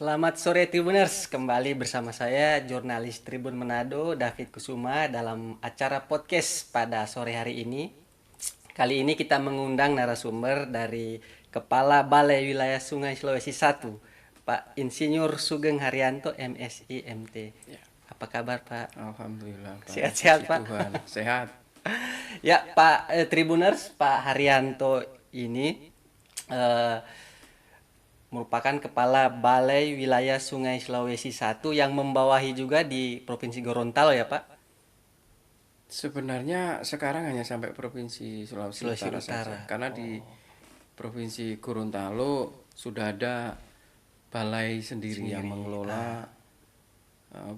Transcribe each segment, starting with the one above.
Selamat sore Tribuners, kembali bersama saya jurnalis Tribun Manado David Kusuma dalam acara podcast pada sore hari ini. Kali ini kita mengundang narasumber dari Kepala Balai Wilayah Sungai Sulawesi I, Pak Insinyur Sugeng Haryanto MSI MT. Ya, Apa kabar Pak? alhamdulillah Pak. Sehat-sehat Puji Pak? Tuhan, sehat. Ya Pak Tribuners, Pak Haryanto ini eh, merupakan Kepala Balai Wilayah Sungai Sulawesi I yang membawahi juga di Provinsi Gorontalo ya Pak? Sebenarnya sekarang hanya sampai Provinsi Sulawesi Sulawesi Utara Utara. saja. Karena di Provinsi Gorontalo sudah ada balai sendiri yang mengelola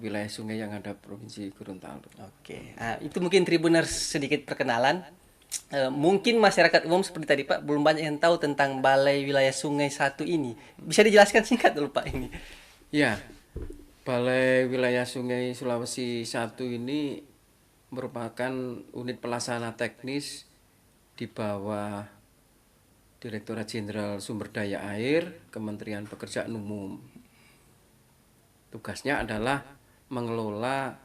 wilayah sungai yang ada Provinsi Gorontalo. Oke, nah, itu mungkin Tribuners sedikit perkenalan. Mungkin masyarakat umum seperti tadi Pak belum banyak yang tahu tentang Balai Wilayah Sungai I ini. Bisa dijelaskan singkat dulu Pak ini? Ya, Balai Wilayah Sungai Sulawesi I ini merupakan unit pelaksana teknis di bawah Direktorat Jenderal Sumber Daya Air, Kementerian Pekerjaan Umum. Tugasnya adalah mengelola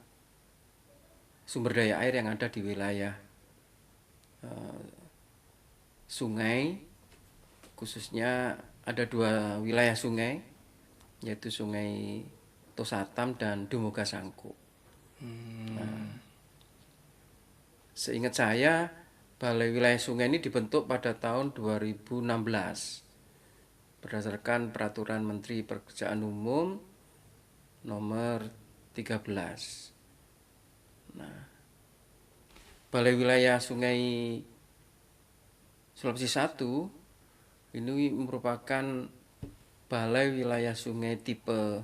sumber daya air yang ada di wilayah sungai, khususnya ada dua wilayah sungai, yaitu Sungai Tosatam dan Dumoga Sangko. Seingat saya, Balai Wilayah Sungai ini dibentuk pada tahun 2016 berdasarkan Peraturan Menteri Pekerjaan Umum nomor 13. Nah, Balai Wilayah Sungai Sulawesi I ini merupakan balai wilayah sungai tipe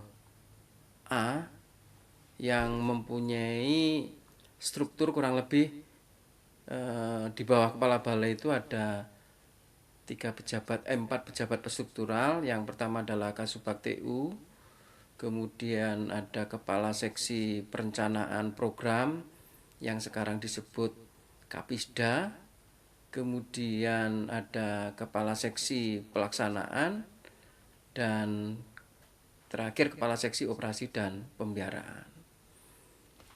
A yang mempunyai struktur kurang lebih di bawah kepala balai itu ada 4 pejabat perstruktural. Yang pertama adalah Kasubag TU, kemudian ada kepala seksi perencanaan program yang sekarang disebut Kapisda, kemudian ada kepala seksi pelaksanaan, dan terakhir kepala seksi operasi dan pemeliharaan.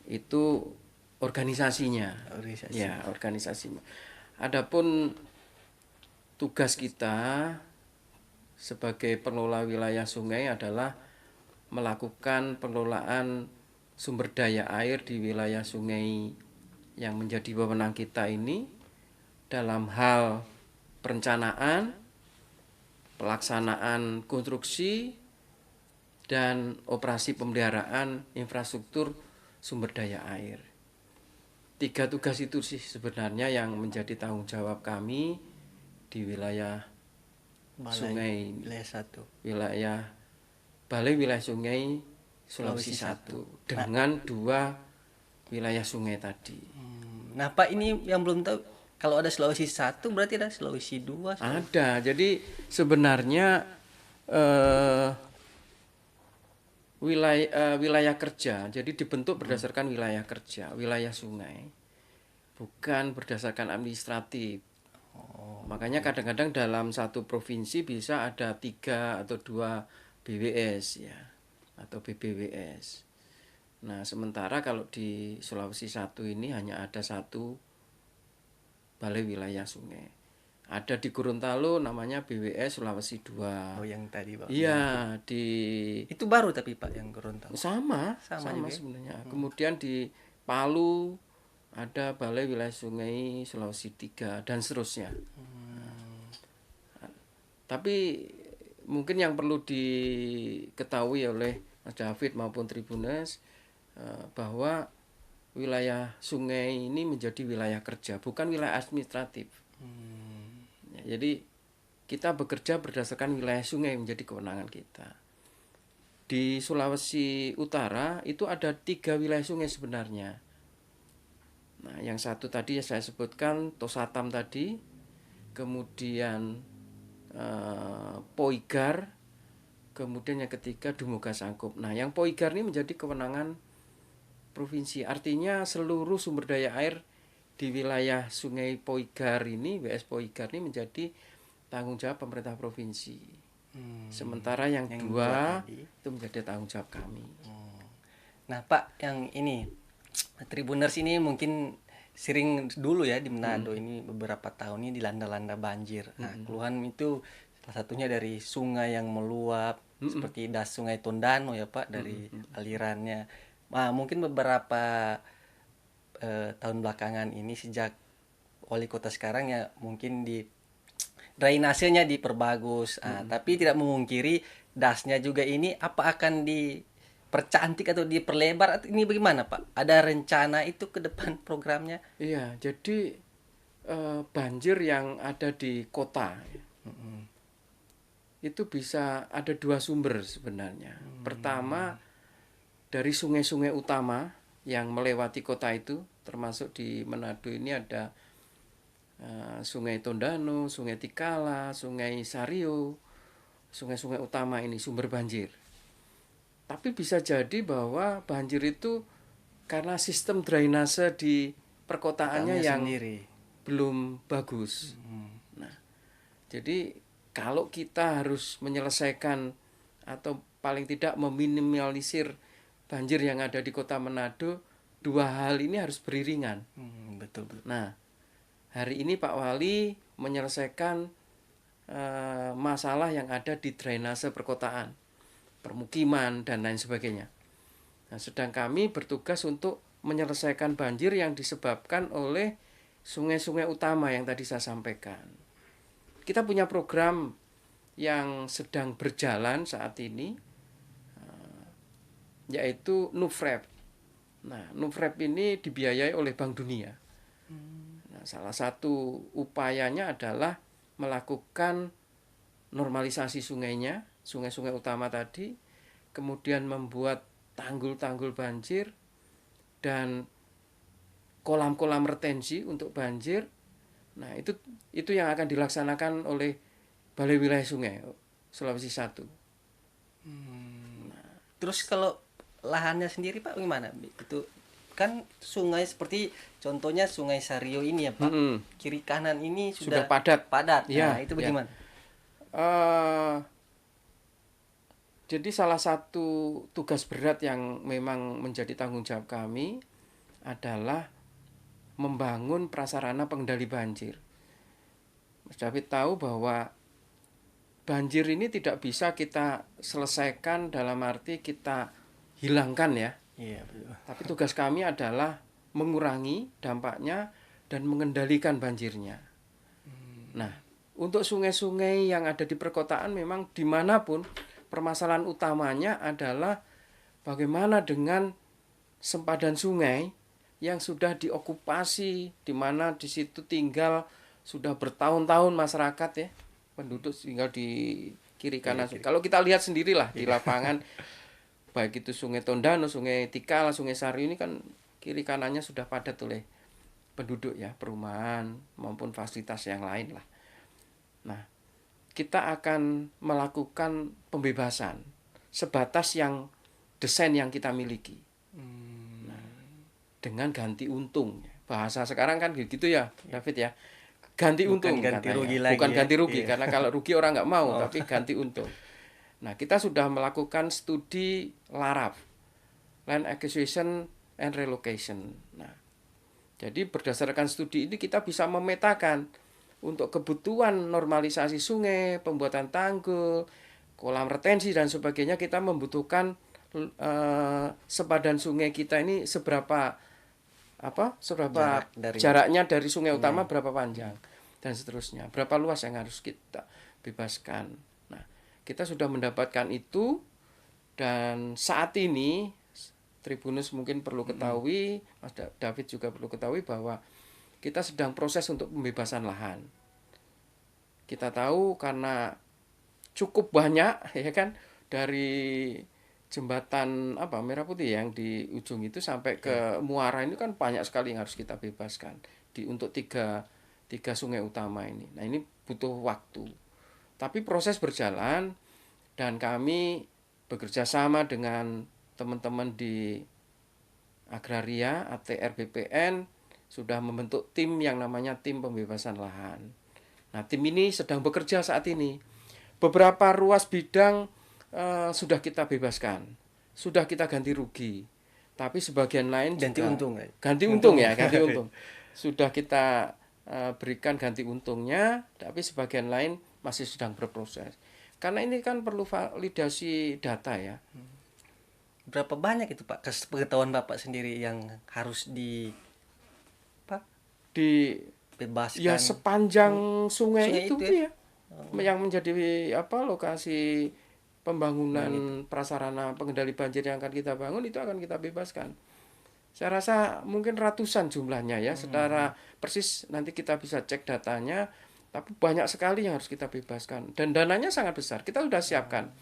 Itu organisasinya. Ya, organisasinya. Adapun tugas kita sebagai pengelola wilayah sungai adalah melakukan pengelolaan sumber daya air di wilayah sungai yang menjadi wewenang kita ini dalam hal perencanaan, pelaksanaan konstruksi, dan operasi pemeliharaan infrastruktur sumber daya air. 3 tugas itu sih sebenarnya yang menjadi tanggung jawab kami di wilayah sungai, wilayah Balai Wilayah Sungai Sulawesi I dengan 2 wilayah sungai tadi. Nah Pak, ini yang belum tahu, kalau ada Sulawesi I berarti ada Sulawesi II? Ada, jadi sebenarnya wilayah kerja, jadi dibentuk berdasarkan wilayah kerja, wilayah sungai, bukan berdasarkan administratif. Makanya kadang-kadang dalam satu provinsi bisa ada 3 atau 2 BWS ya, atau BBWS. Nah, sementara kalau di Sulawesi I ini hanya ada 1 balai wilayah sungai. Ada di Gorontalo namanya BWS Sulawesi II. Oh, yang tadi Pak. Iya, Itu baru tapi Pak yang Gorontalo. Sama juga sebenarnya. Kemudian di Palu ada Balai Wilayah Sungai Sulawesi III dan seterusnya. Tapi mungkin yang perlu diketahui oleh Mas David maupun Tribuners bahwa wilayah sungai ini menjadi wilayah kerja, bukan wilayah administratif. Ya, jadi kita bekerja berdasarkan wilayah sungai menjadi kewenangan kita. Di Sulawesi Utara itu ada 3 wilayah sungai sebenarnya. Nah, yang satu tadi saya sebutkan Tosatam tadi, kemudian Poigar, kemudian yang ketiga Dumoga Sangkup. Nah, yang Poigar ini menjadi kewenangan provinsi. Artinya seluruh sumber daya air di wilayah Sungai Poigar ini, WS Poigar ini menjadi tanggung jawab pemerintah provinsi. Sementara yang Yang dua tadi. itu menjadi tanggung jawab kami. Nah, Pak, yang ini Tribuners ini mungkin sering dulu ya di Manado ini beberapa tahun ini dilanda-landa banjir. Nah, keluhan itu salah satunya dari sungai yang meluap seperti das Sungai Tondano ya, Pak, dari alirannya. Nah, mungkin beberapa tahun belakangan ini sejak wali kota sekarang ya mungkin di drainasenya diperbagus. Ah, tapi tidak memungkiri dasnya juga ini apa akan dipercantik atau diperlebar atau ini bagaimana Pak? Ada rencana itu ke depan programnya? Iya, jadi banjir yang ada di kota itu bisa ada dua sumber sebenarnya. Pertama dari sungai-sungai utama yang melewati kota itu, termasuk di Manado ini ada Sungai Tondano, Sungai Tikala, Sungai Sario, sungai-sungai utama ini sumber banjir. Tapi bisa jadi bahwa banjir itu karena sistem drainase di perkotaannya yang Sendiri. belum bagus. Nah, jadi kalau kita harus menyelesaikan atau paling tidak meminimalisir banjir yang ada di kota Manado, dua hal ini harus beriringan. Betul, betul. Nah, hari ini Pak Wali menyelesaikan masalah yang ada di drainase perkotaan, permukiman, dan lain sebagainya. Nah, sedang kami bertugas untuk menyelesaikan banjir yang disebabkan oleh sungai-sungai utama yang tadi saya sampaikan. Kita punya program yang sedang berjalan saat ini, yaitu NUFREP. Nah, NUFREP ini dibiayai oleh Bank Dunia. Nah, salah satu upayanya adalah melakukan normalisasi sungainya, sungai-sungai utama tadi, kemudian membuat tanggul-tanggul banjir dan kolam-kolam retensi untuk banjir. Nah, itu yang akan dilaksanakan oleh Balai Wilayah Sungai Sulawesi 1. Terus kalau lahannya sendiri Pak gimana? Itu kan sungai seperti contohnya Sungai Sario ini ya Pak. Kiri kanan ini Sudah sudah padat. Padat. Ya, Nah, itu ya. bagaimana? Jadi salah satu tugas berat yang memang menjadi tanggung jawab kami adalah membangun prasarana pengendali banjir. Mas David tahu bahwa banjir ini tidak bisa kita selesaikan dalam arti kita hilangkan ya. Iya, betul. Tapi tugas kami adalah mengurangi dampaknya dan mengendalikan banjirnya. Nah, untuk sungai-sungai yang ada di perkotaan memang dimanapun permasalahan utamanya adalah bagaimana dengan sempadan sungai yang sudah diokupasi, di mana di situ tinggal sudah bertahun-tahun masyarakat ya, penduduk tinggal di kiri kanan. Kalau kita lihat sendirilah di lapangan, baik itu Sungai Tondano, Sungai Tikala, Sungai Sari ini kan kiri kanannya sudah padat oleh penduduk ya, perumahan maupun fasilitas yang lain lah. Nah, kita akan melakukan pembebasan sebatas yang desain yang kita miliki. Dengan ganti untung. Bahasa sekarang kan gitu ya, David ya. Ganti untung ganti katanya. rugi lagi Bukan ya. ganti rugi, Iya. karena kalau rugi orang nggak mau, tapi ganti untung. Nah, kita sudah melakukan studi LARAP, Land Acquisition and Relocation. Nah, jadi berdasarkan studi ini kita bisa memetakan untuk kebutuhan normalisasi sungai, pembuatan tanggul, kolam retensi dan sebagainya, kita membutuhkan sepadan sungai kita ini seberapa jaraknya dari sungai utama berapa panjang dan seterusnya, berapa luas yang harus kita bebaskan. Nah, kita sudah mendapatkan itu dan saat ini Tribunus mungkin perlu ketahui, Mas David juga perlu ketahui bahwa kita sedang proses untuk pembebasan lahan. Kita tahu karena cukup banyak ya kan, dari jembatan Merah Putih yang di ujung itu sampai ke muara ini kan banyak sekali yang harus kita bebaskan untuk tiga sungai utama ini. Nah, ini butuh waktu. Tapi proses berjalan dan kami bekerja sama dengan teman-teman di Agraria, ATR BPN sudah membentuk tim yang namanya tim pembebasan lahan. Nah, tim ini sedang bekerja saat ini. beberapa ruas bidang sudah kita bebaskan, sudah kita ganti rugi. Tapi sebagian lain Ganti juga untung, ganti untung ya, ganti untung. Sudah kita berikan ganti untungnya, tapi sebagian lain masih sedang berproses. Karena ini kan perlu validasi data ya. Berapa banyak itu Pak, pengetahuan Bapak sendiri yang harus apa, Di ya bebaskan sepanjang sungai sungai itu itu ya? ya, yang menjadi apa lokasi Itu. pembangunan prasarana pengendali banjir yang akan kita bangun itu akan kita bebaskan. Saya rasa mungkin ratusan jumlahnya ya, secara persis nanti kita bisa cek datanya, tapi banyak sekali yang harus kita bebaskan dan dananya sangat besar. Kita sudah siapkan.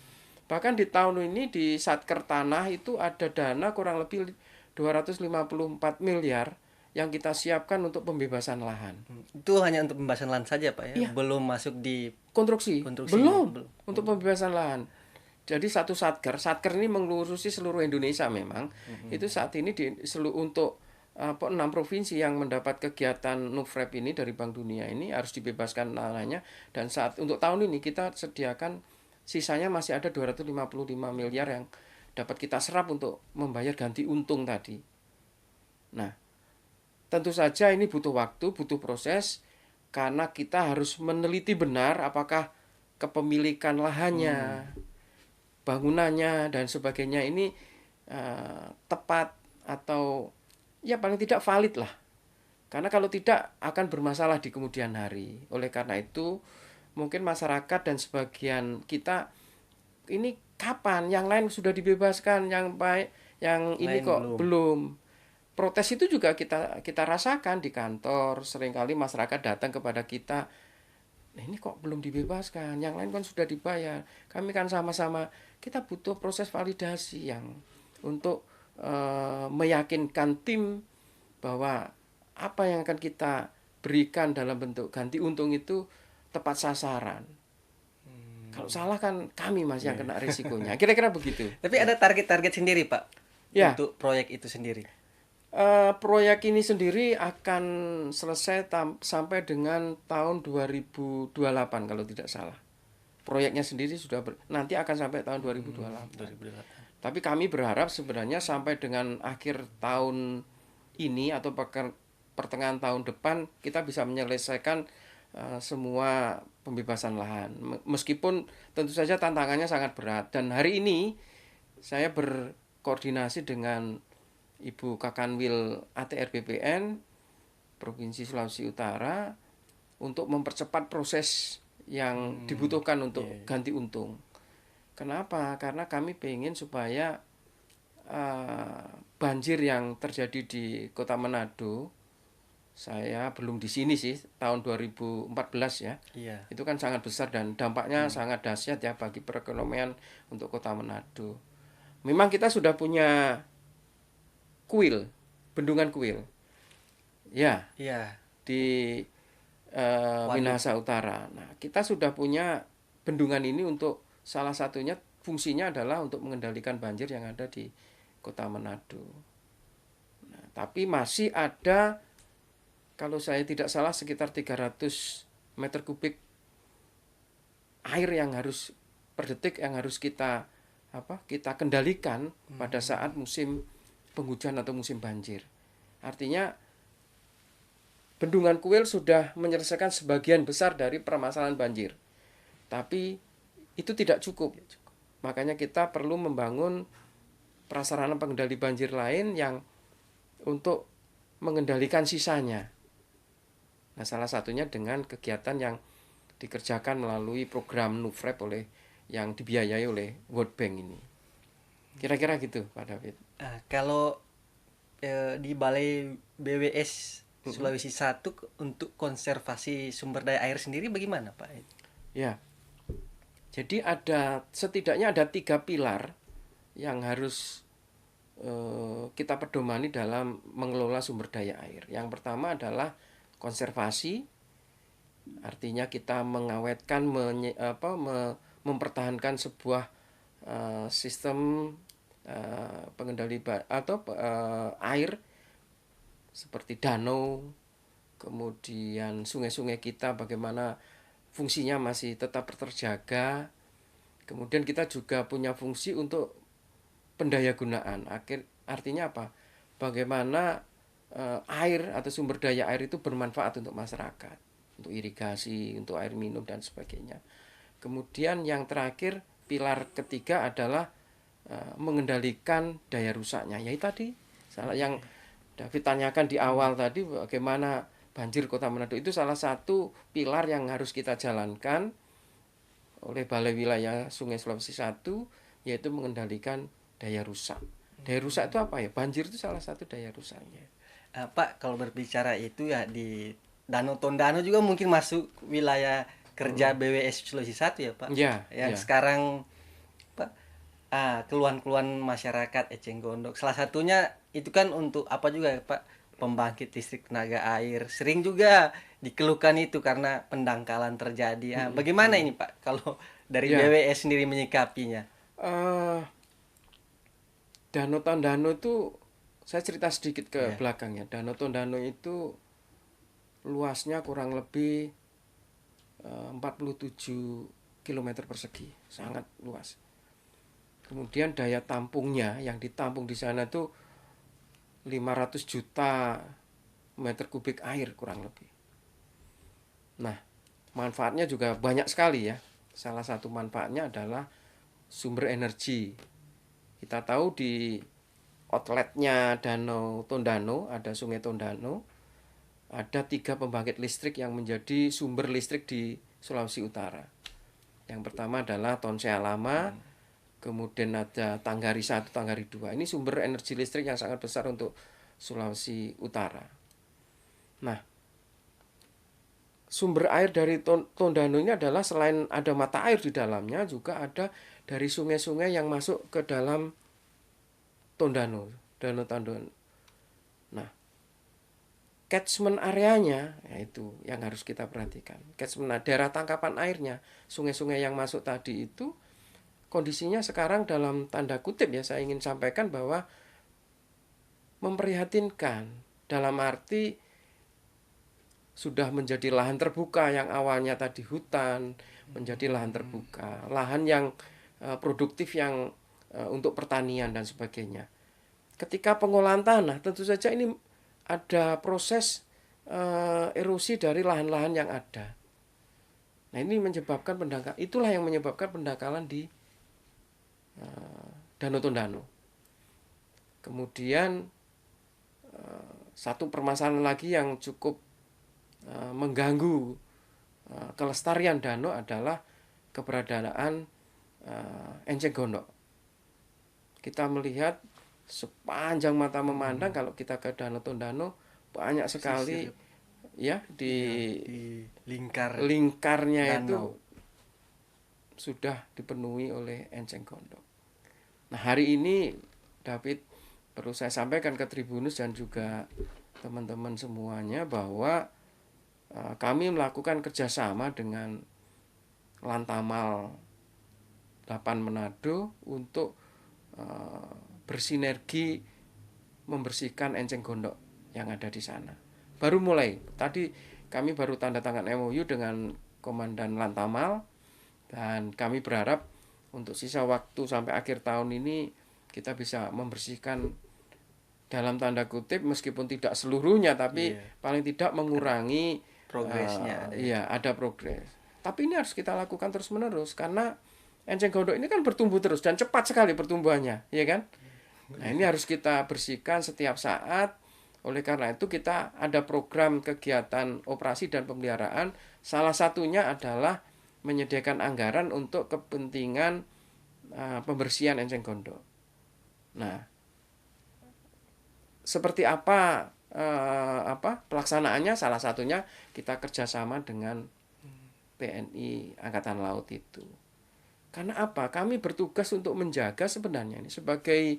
Bahkan di tahun ini di Satker Tanah itu ada dana kurang lebih 254 miliar yang kita siapkan untuk pembebasan lahan. Itu hanya untuk pembahasan lahan saja Pak ya, Iya, belum masuk di konstruksi. konstruksinya. Belum untuk pembebasan lahan. Jadi satu satker ini mengurusi seluruh Indonesia memang. Itu saat ini untuk 6 provinsi yang mendapat kegiatan NUFREP ini dari Bank Dunia ini harus dibebaskan lahannya, dan saat untuk tahun ini kita sediakan sisanya masih ada 255 miliar yang dapat kita serap untuk membayar ganti untung tadi. Nah, tentu saja ini butuh waktu, butuh proses, karena kita harus meneliti benar apakah kepemilikan lahannya, bangunannya dan sebagainya ini tepat atau ya paling tidak valid lah. Karena kalau tidak akan bermasalah di kemudian hari. Oleh karena itu mungkin masyarakat dan sebagian kita ini kapan yang lain sudah dibebaskan, yang baik, yang ini Lain kok belum. belum. Protes itu juga kita rasakan di kantor. Seringkali masyarakat datang kepada kita, nah, ini kok belum dibebaskan, yang lain kan sudah dibayar. Kami kan sama-sama, kita butuh proses validasi yang untuk meyakinkan tim bahwa apa yang akan kita berikan dalam bentuk ganti untung itu tepat sasaran. Kalau salah kan kami masih yang kena risikonya. Kira-kira begitu. Tapi ada target-target sendiri Pak Ya, untuk proyek itu sendiri. proyek ini sendiri akan selesai sampai dengan tahun 2028 kalau tidak salah. Proyeknya sendiri sudah nanti akan sampai tahun 2028. 2008. Tapi kami berharap sebenarnya sampai dengan akhir tahun ini atau pertengahan tahun depan kita bisa menyelesaikan semua pembebasan lahan. Meskipun tentu saja tantangannya sangat berat, dan hari ini saya berkoordinasi dengan Ibu Kakanwil ATR BPN Provinsi Sulawesi Utara untuk mempercepat proses yang dibutuhkan untuk ganti untung. Kenapa? Karena kami pengen supaya banjir yang terjadi di Kota Manado, saya belum di sini sih, tahun 2014 ya. Iya. Itu kan sangat besar dan dampaknya sangat dahsyat ya bagi perekonomian untuk Kota Manado. Memang kita sudah punya kuil, bendungan kuil. Ya, Iya. di Minahasa Utara. Nah, kita sudah punya bendungan ini untuk salah satunya fungsinya adalah untuk mengendalikan banjir yang ada di Kota Manado. Nah, tapi masih ada, kalau saya tidak salah, sekitar 300 meter kubik air yang harus per detik yang harus kita kendalikan pada saat musim penghujan atau musim banjir. Artinya Bendungan Kuil sudah menyelesaikan sebagian besar dari permasalahan banjir. Tapi itu tidak cukup. Makanya kita perlu membangun prasarana pengendali banjir lain yang untuk mengendalikan sisanya. Nah, salah satunya dengan kegiatan yang dikerjakan melalui program NUFREP yang dibiayai oleh World Bank ini. Kira-kira gitu, Pak David. Kalau di Balai BWS Sulawesi 1 untuk konservasi sumber daya air sendiri bagaimana Pak? Ya, jadi setidaknya ada 3 pilar yang harus kita pedomani dalam mengelola sumber daya air. Yang pertama adalah konservasi, artinya kita mengawetkan, mempertahankan sebuah sistem pengendali air seperti danau, kemudian sungai-sungai kita bagaimana fungsinya masih tetap terjaga. Kemudian kita juga punya fungsi untuk pendayagunaan. Artinya apa? Bagaimana air atau sumber daya air itu bermanfaat untuk masyarakat, untuk irigasi, untuk air minum dan sebagainya. Kemudian yang terakhir, pilar ketiga adalah mengendalikan daya rusaknya. Ya tadi salah yang David tanyakan di awal tadi, bagaimana banjir Kota Manado, itu salah satu pilar yang harus kita jalankan oleh Balai Wilayah Sungai Sulawesi I, yaitu mengendalikan daya rusak. Daya rusak itu apa ya? Banjir itu salah satu daya rusaknya. Pak, kalau berbicara itu ya di Danau Tondano juga mungkin masuk wilayah kerja BWS Sulawesi I ya Pak. Ya, Yang ya. sekarang Pak, keluhan-keluhan masyarakat Eceng Gondok. Salah satunya itu kan untuk apa juga ya Pak? Pembangkit listrik tenaga air. Sering juga dikeluhkan itu karena pendangkalan terjadi. Bagaimana ini Pak kalau dari Ya, BWS sendiri menyikapinya? eh, Danau Tondano itu, saya cerita sedikit ke Ya. belakangnya. Danau Tondano itu luasnya kurang lebih 47 km persegi, sangat luas. Kemudian daya tampungnya yang ditampung di sana tuh 500 juta meter kubik air kurang lebih. Nah, manfaatnya juga banyak sekali ya. Salah satu manfaatnya adalah sumber energi. Kita tahu di outletnya Danau Tondano, ada Sungai Tondano, ada 3 pembangkit listrik yang menjadi sumber listrik di Sulawesi Utara. Yang pertama adalah Tonsea Lama, kemudian ada Tanggari 1, Tanggari 2. Ini sumber energi listrik yang sangat besar untuk Sulawesi Utara. Nah, sumber air dari Tondano ini adalah selain ada mata air di dalamnya, juga ada dari sungai-sungai yang masuk ke dalam Tondano, Danau Tondano. Nah, catchment areanya, yaitu yang harus kita perhatikan. Catchment daerah tangkapan airnya, sungai-sungai yang masuk tadi itu kondisinya sekarang dalam tanda kutip ya, saya ingin sampaikan bahwa memprihatinkan, dalam arti sudah menjadi lahan terbuka yang awalnya tadi hutan, menjadi lahan terbuka, lahan yang produktif yang untuk pertanian dan sebagainya. Ketika pengolahan tanah, tentu saja ini ada proses erosi dari lahan-lahan yang ada. Nah, ini menyebabkan pendangkalan, itulah yang menyebabkan pendangkalan di Danau Tondano. Kemudian satu permasalahan lagi yang cukup mengganggu kelestarian danau adalah keberadaan enceng gondok. Kita melihat sepanjang mata memandang kalau kita ke Danau Tondano banyak sekali ya di lingkarnya itu sudah dipenuhi oleh enceng gondok. Nah, hari ini David perlu saya sampaikan ke Tribunus dan juga teman-teman semuanya bahwa kami melakukan kerjasama dengan Lantamal 8 Manado untuk bersinergi membersihkan enceng gondok yang ada di sana. Baru mulai, tadi kami baru tanda tangan MOU dengan Komandan Lantamal, dan kami berharap untuk sisa waktu sampai akhir tahun ini kita bisa membersihkan dalam tanda kutip, meskipun tidak seluruhnya, tapi paling tidak mengurangi progresnya. Ada progres. Tapi ini harus kita lakukan terus menerus karena enceng gondok ini kan bertumbuh terus dan cepat sekali pertumbuhannya, ya kan? Nah, ini harus kita bersihkan setiap saat. Oleh karena itu kita ada program kegiatan operasi dan pemeliharaan. Salah satunya adalah menyediakan anggaran untuk kepentingan pembersihan enceng gondok. Nah, seperti apa pelaksanaannya? Salah satunya kita kerjasama dengan TNI Angkatan Laut itu. Karena apa? Kami bertugas untuk menjaga sebenarnya ini sebagai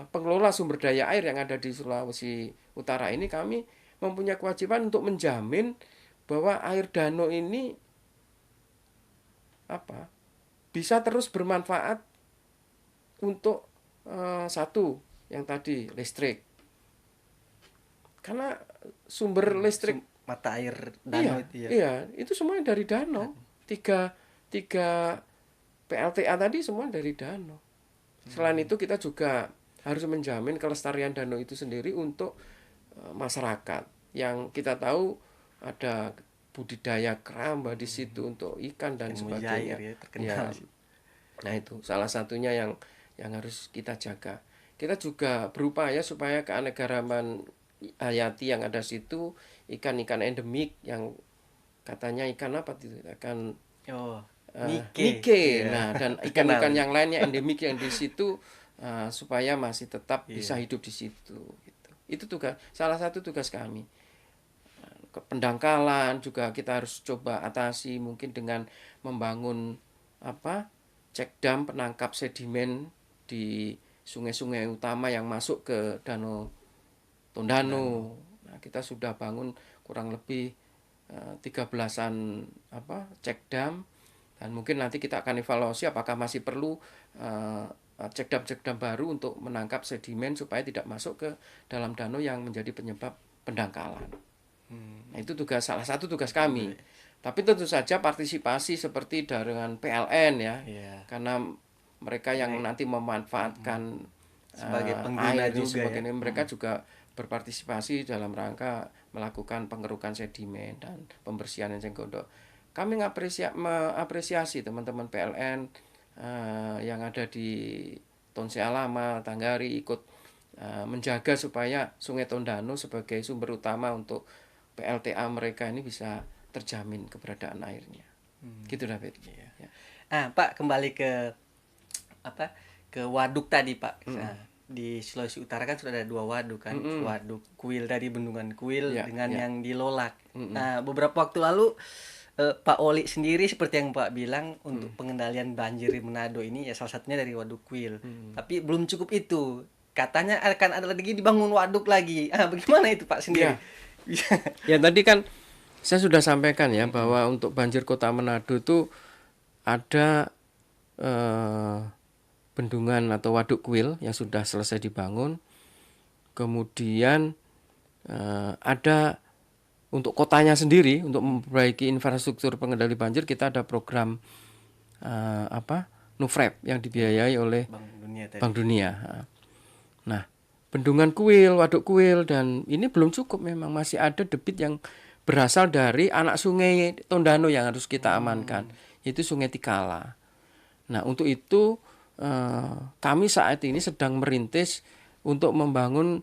pengelola sumber daya air yang ada di Sulawesi Utara ini, kami mempunyai kewajiban untuk menjamin bahwa air danau ini bisa terus bermanfaat untuk satu yang tadi listrik. Karena sumber listrik mata air Iya, danau itu ya. iya, itu semuanya dari danau. Tiga, tiga PLTA tadi semua dari danau. Selain itu kita juga harus menjamin kelestarian danau itu sendiri untuk masyarakat. Yang kita tahu ada budidaya keramba di situ untuk ikan dan Ikan mujair sebagainya. ya Ya, terkenal. nah itu salah satunya yang harus kita jaga. Kita juga berupaya supaya keanekaragaman hayati yang ada situ, ikan-ikan endemik yang katanya ikan apa itu? Ikan Oh, Nike. Nike. Iya. Nah, dan Terkenal. ikan-ikan yang lainnya endemik yang di situ supaya masih tetap bisa Iya. hidup di situ gitu. Itu tugas salah satu tugas kami. Pendangkalan juga kita harus coba atasi mungkin dengan membangun apa? Cek dam penangkap sedimen di sungai-sungai utama yang masuk ke Danau Tondano. Nah, kita sudah bangun kurang lebih 13-an cek dam, dan mungkin nanti kita akan evaluasi apakah masih perlu cek dam baru untuk menangkap sedimen supaya tidak masuk ke dalam danau yang menjadi penyebab pendangkalan. Nah, itu salah satu tugas kami. Tapi tentu saja partisipasi seperti dengan PLN ya, Iya. karena mereka yang nanti memanfaatkan Sebagai pengguna air dan juga ya. sebagainya, mereka juga berpartisipasi dalam rangka melakukan pengerukan sedimen dan pembersihan eceng gondok. Kami mengapresiasi teman-teman PLN yang ada di Tonsea Lama, Tanggari ikut menjaga supaya Sungai Tondano sebagai sumber utama untuk PLTA mereka ini bisa terjamin keberadaan airnya. Gitu David. Iya. Ya. Pak, kembali ke apa? Ke waduk tadi, Pak. Nah, di Sulawesi Utara kan sudah ada 2 waduk kan. Waduk Kuil tadi, Bendungan Kuil Ya, dengan ya. yang di Lolak. Nah, beberapa waktu lalu Pak Oli sendiri seperti yang Pak bilang untuk pengendalian banjir di Manado ini ya salah satunya dari Waduk Kuil. Tapi belum cukup itu. Katanya akan ada lagi dibangun waduk lagi. Bagaimana itu Pak sendiri? Ya tadi kan saya sudah sampaikan ya bahwa untuk banjir Kota Manado itu ada bendungan atau waduk kuil yang sudah selesai dibangun. Kemudian ada untuk kotanya sendiri untuk memperbaiki infrastruktur pengendali banjir, kita ada program NUFREP yang dibiayai oleh Bank Dunia. Nah, bendungan kuil, waduk kuil, dan ini belum cukup, memang masih ada debit yang berasal dari anak sungai Tondano yang harus kita amankan, yaitu Sungai Tikala. Nah, untuk itu kami saat ini sedang merintis untuk membangun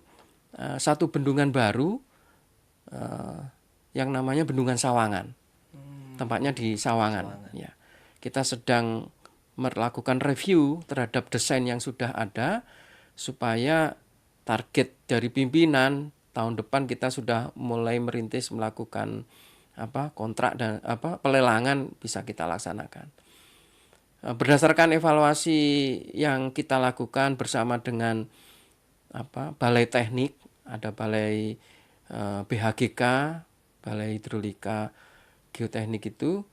satu bendungan baru yang namanya Bendungan Sawangan. Tempatnya di Sawangan. Ya. Kita sedang melakukan review terhadap desain yang sudah ada supaya target dari pimpinan tahun depan kita sudah mulai merintis melakukan kontrak dan pelelangan bisa kita laksanakan. Berdasarkan evaluasi yang kita lakukan bersama dengan balai teknik, ada balai BHGK, balai hidrolika geoteknik itu,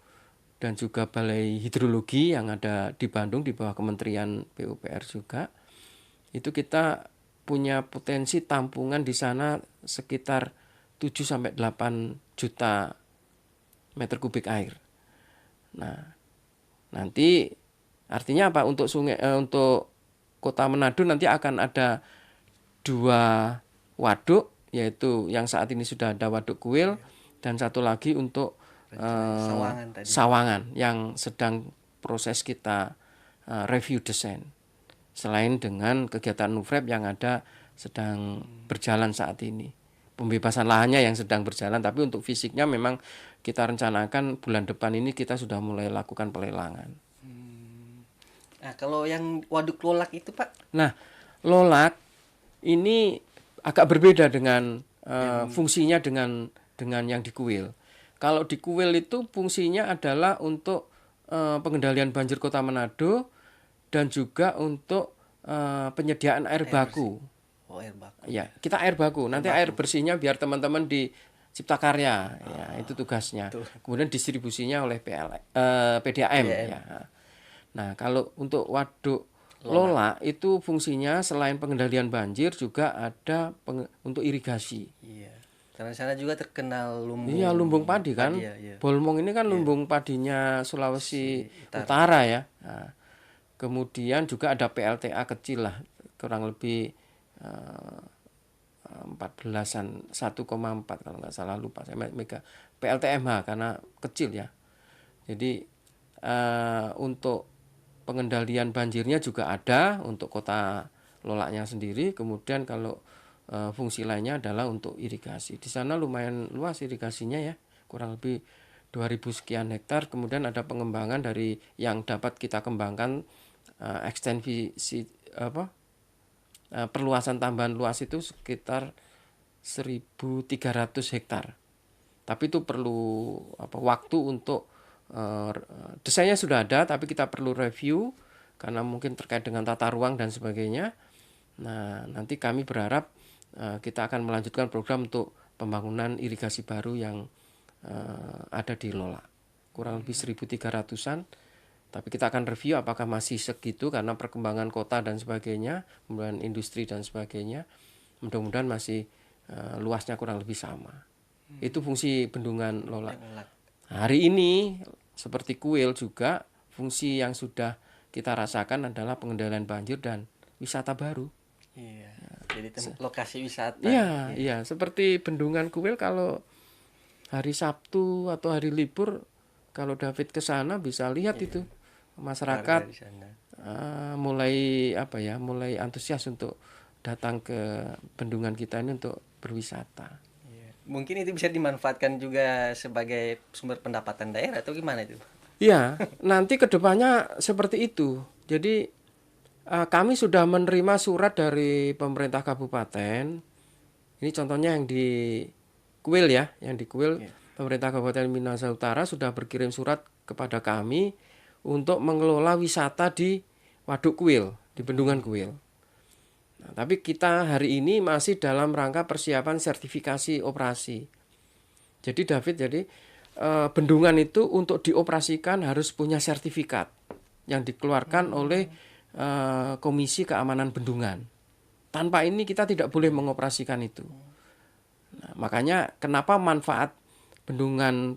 dan juga balai hidrologi yang ada di Bandung di bawah Kementerian PUPR juga. Itu kita punya potensi tampungan di sana sekitar 7 sampai 8 juta meter kubik air. Nah, nanti artinya apa? Untuk untuk Kota Manado nanti akan ada 2 waduk, yaitu yang saat ini sudah ada Waduk Kuil dan satu lagi untuk Sawangan yang sedang proses kita review desain. Selain dengan kegiatan NUFREP yang ada sedang berjalan saat ini, pembebasan lahannya yang sedang berjalan, tapi untuk fisiknya memang kita rencanakan bulan depan ini kita sudah mulai lakukan pelelangan. Nah, kalau yang waduk Lolak itu Pak? Nah, Lolak ini agak berbeda dengan fungsinya dengan yang di Kuil. Kalau di Kuil itu fungsinya adalah untuk pengendalian banjir Kota Manado dan juga untuk penyediaan air baku. Air baku. Ya, kita air baku. Nanti air bersihnya biar teman-teman di Cipta Karya, ya itu tugasnya. Kemudian distribusinya oleh PDAM. Ya. Nah, kalau untuk waduk Lola itu fungsinya selain pengendalian banjir juga ada untuk irigasi. Iya. Karena di sana juga terkenal lumbung. Iya, lumbung padi kan. Ya, iya. Bolmong ini kan lumbung padinya Sulawesi Utara ya. Nah, kemudian juga ada PLTA kecil lah, kurang lebih 14-an, 1,4 kalau nggak salah, lupa saya mega PLTMH karena kecil ya. Jadi untuk pengendalian banjirnya juga ada untuk kota Lolaknya sendiri. Kemudian kalau fungsi lainnya adalah untuk irigasi. Di sana lumayan luas irigasinya ya, kurang lebih 2000 sekian hektar. Kemudian ada pengembangan dari yang dapat kita kembangkan, ekstensi perluasan tambahan luas itu sekitar 1.300 hektar. Tapi itu perlu waktu untuk desainnya sudah ada, tapi kita perlu review karena mungkin terkait dengan tata ruang dan sebagainya. Nah, nanti kami berharap kita akan melanjutkan program untuk pembangunan irigasi baru yang ada di Lola. Kurang lebih 1.300-an. Tapi kita akan review apakah masih segitu karena perkembangan kota dan sebagainya, kemudian industri dan sebagainya. Mudah-mudahan masih luasnya kurang lebih sama. Itu fungsi bendungan Lola. Hari ini seperti Kuil juga fungsi yang sudah kita rasakan adalah pengendalian banjir dan wisata baru. Iya. Jadi lokasi wisata. Iya, iya. Seperti bendungan Kuil kalau hari Sabtu atau hari libur, kalau David ke sana bisa lihat itu masyarakat mulai mulai antusias untuk datang ke bendungan kita ini untuk berwisata. Mungkin itu bisa dimanfaatkan juga sebagai sumber pendapatan daerah atau gimana itu? Iya, nanti kedepannya seperti itu. Jadi kami sudah menerima surat dari pemerintah kabupaten. Ini contohnya yang di Kuil ya, yang di Kuil. Pemerintah Kabupaten Minahasa Utara sudah berkirim surat kepada kami untuk mengelola wisata di Waduk Kuil, di Bendungan Kuil. Nah, tapi kita hari ini masih dalam rangka persiapan sertifikasi operasi. Jadi David, bendungan itu untuk dioperasikan harus punya sertifikat yang dikeluarkan oleh Komisi Keamanan Bendungan. Tanpa ini kita tidak boleh mengoperasikan itu. Nah, makanya kenapa manfaat bendungan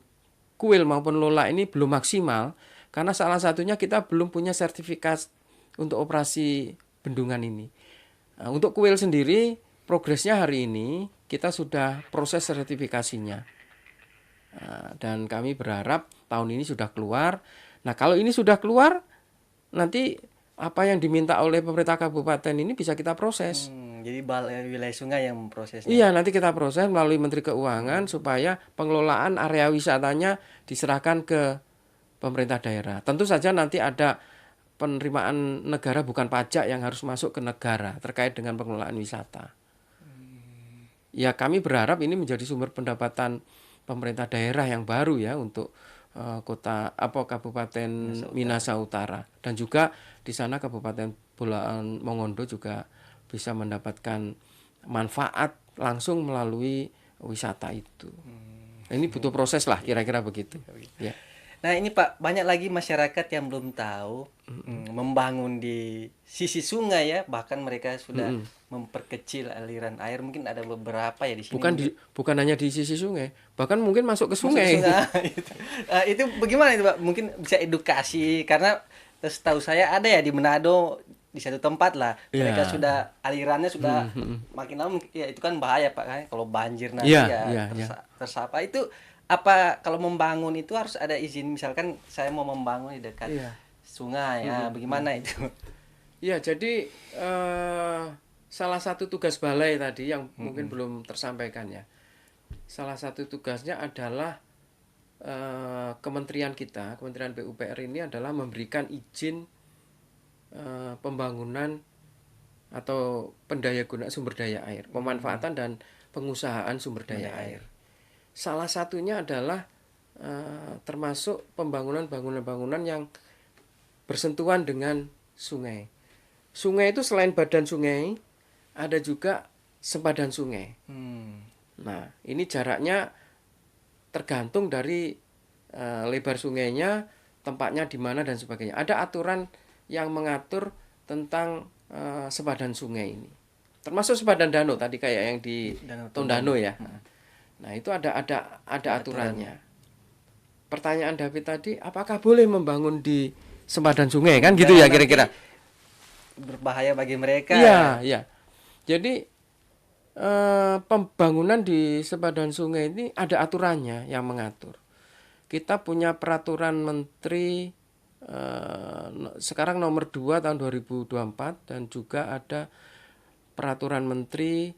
Kuil maupun Lola ini belum maksimal, karena salah satunya kita belum punya sertifikat untuk operasi bendungan ini. Nah, untuk Kuil sendiri, progresnya hari ini kita sudah proses sertifikasinya. Nah, dan kami berharap tahun ini sudah keluar. Nah, kalau ini sudah keluar, nanti apa yang diminta oleh pemerintah kabupaten ini bisa kita proses. Jadi wilayah sungai yang memprosesnya. Iya, nanti kita proses melalui Menteri Keuangan supaya pengelolaan area wisatanya diserahkan ke pemerintah daerah. Tentu saja nanti ada penerimaan negara bukan pajak yang harus masuk ke negara terkait dengan pengelolaan wisata. Ya, kami berharap ini menjadi sumber pendapatan pemerintah daerah yang baru ya untuk Kabupaten Minahasa Utara, dan juga di sana Kabupaten Bolaan Mongondo juga bisa mendapatkan manfaat langsung melalui wisata itu. Ini butuh proses lah, kira-kira begitu. Ya. Nah ini Pak, banyak lagi masyarakat yang belum tahu membangun di sisi sungai ya, bahkan mereka sudah memperkecil aliran air. Mungkin ada beberapa ya di sini. Bukan hanya di sisi sungai, bahkan mungkin masuk ke sungai. Itu bagaimana itu Pak? Mungkin bisa edukasi, karena setahu saya ada ya di Manado di satu tempat lah, mereka sudah alirannya sudah makin lama ya, itu kan bahaya Pak kan kalau banjir nanti tersapa itu. Apa kalau membangun itu harus ada izin, misalkan saya mau membangun di dekat sungai ya, bagaimana itu? Ya, jadi salah satu tugas balai tadi yang mungkin belum tersampaikan ya. Salah satu tugasnya adalah kementerian kita, Kementerian PUPR ini adalah memberikan izin pembangunan atau pendayagunaan sumber daya air, pemanfaatan dan pengusahaan sumber daya air. Salah satunya adalah termasuk bangunan yang bersentuhan dengan sungai. Sungai itu selain badan sungai, ada juga sempadan sungai. Nah, ini jaraknya tergantung dari lebar sungainya, tempatnya di mana dan sebagainya. Ada aturan yang mengatur tentang sempadan sungai ini. Termasuk sempadan danau tadi kayak yang di Tondano ya. Nah, itu ada aturannya. Pertanyaan David tadi, apakah boleh membangun di sempadan sungai kan gitu ya kira-kira? Berbahaya bagi mereka. Iya, iya. Jadi pembangunan di sempadan sungai ini ada aturannya yang mengatur. Kita punya peraturan menteri sekarang nomor 2 tahun 2024 dan juga ada peraturan menteri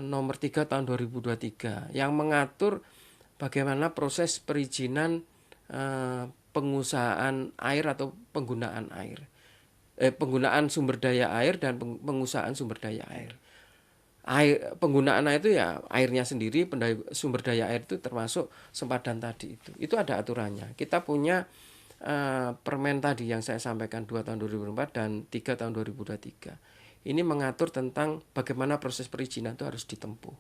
nomor 3 tahun 2023 yang mengatur bagaimana proses perizinan pengusahaan air atau penggunaan air. Penggunaan sumber daya air dan pengusahaan sumber daya air. Penggunaan air itu ya airnya sendiri, sumber daya air itu termasuk sempadan tadi itu ada aturannya. Kita punya permen tadi yang saya sampaikan 2 tahun 2004 dan 3 tahun 2023 ini mengatur tentang bagaimana proses perizinan itu harus ditempuh.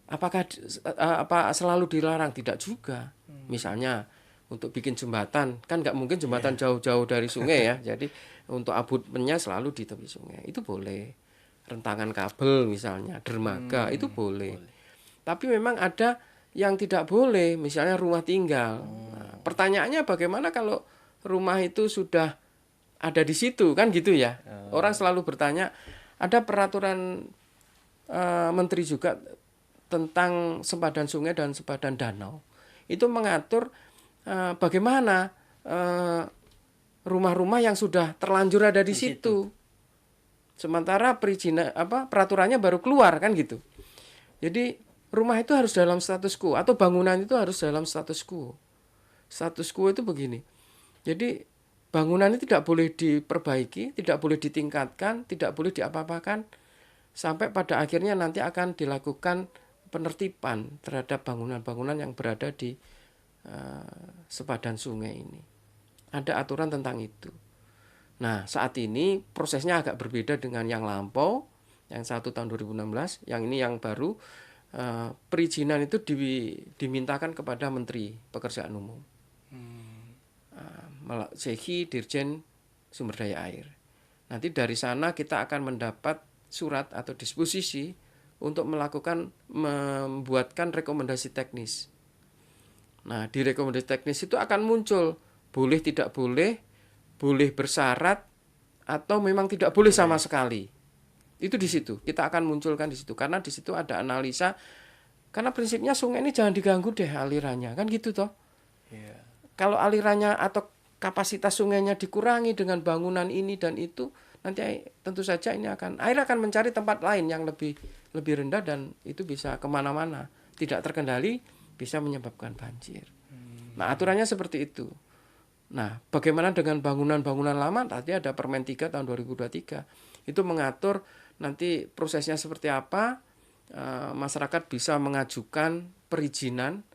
Apakah selalu dilarang? Tidak juga. Misalnya untuk bikin jembatan kan nggak mungkin jembatan jauh-jauh dari sungai ya, jadi untuk abutmennya selalu di tepi sungai itu boleh. Rentangan kabel misalnya, dermaga itu boleh. Tapi memang ada yang tidak boleh, misalnya rumah tinggal. Nah, pertanyaannya bagaimana kalau rumah itu sudah ada di situ kan gitu ya. Orang selalu bertanya, ada peraturan menteri juga tentang sempadan sungai dan sempadan danau. Itu mengatur bagaimana rumah-rumah yang sudah terlanjur ada di situ. Sementara perizinan peraturannya baru keluar kan gitu. Jadi rumah itu harus dalam status quo atau bangunan itu harus dalam status quo. Status quo itu begini. Jadi bangunan itu tidak boleh diperbaiki, tidak boleh ditingkatkan, tidak boleh diapa-apakan sampai pada akhirnya nanti akan dilakukan penertiban terhadap bangunan-bangunan yang berada di sepadan sungai ini. Ada aturan tentang itu. Nah, saat ini prosesnya agak berbeda dengan yang lampau, yang 1 tahun 2016, yang ini yang baru. Perizinan itu dimintakan kepada Menteri Pekerjaan Umum. Sehi Dirjen Sumber Daya Air. Nanti dari sana kita akan mendapat surat atau disposisi untuk membuatkan rekomendasi teknis. Nah, di rekomendasi teknis itu akan muncul boleh tidak boleh, boleh bersyarat atau memang tidak boleh sama sekali. Itu di situ. Kita akan munculkan di situ karena di situ ada analisa. Karena prinsipnya sungai ini jangan diganggu deh alirannya, kan gitu toh. Yeah. Kalau alirannya atau kapasitas sungainya dikurangi dengan bangunan ini dan itu, nanti tentu saja ini air akan mencari tempat lain yang lebih rendah dan itu bisa kemana-mana, tidak terkendali, bisa menyebabkan banjir. Nah, aturannya seperti itu. Nah, bagaimana dengan bangunan-bangunan lama? Tadi ada Permen 3 tahun 2023. Itu mengatur nanti prosesnya seperti apa. Masyarakat bisa mengajukan perizinan.